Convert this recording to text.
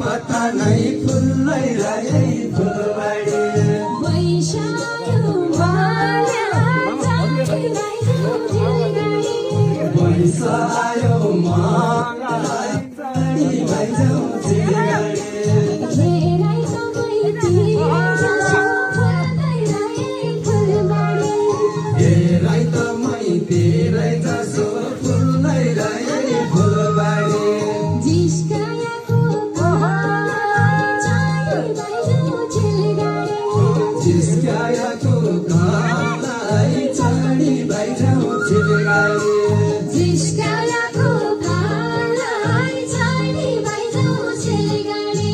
पता नहीं फुल्लै रहे फुलबारी आयो मलाई चाँडी भइजाऊ चिलगाडी हेराइ त मै तेरै जसो फुल्दै रहे फुलबारी जिस्कायाको कालाई चाँडी भइजाऊ चिलगाडी जिस्कायाको कालाई चाँडी भइजाऊ चिलगाडी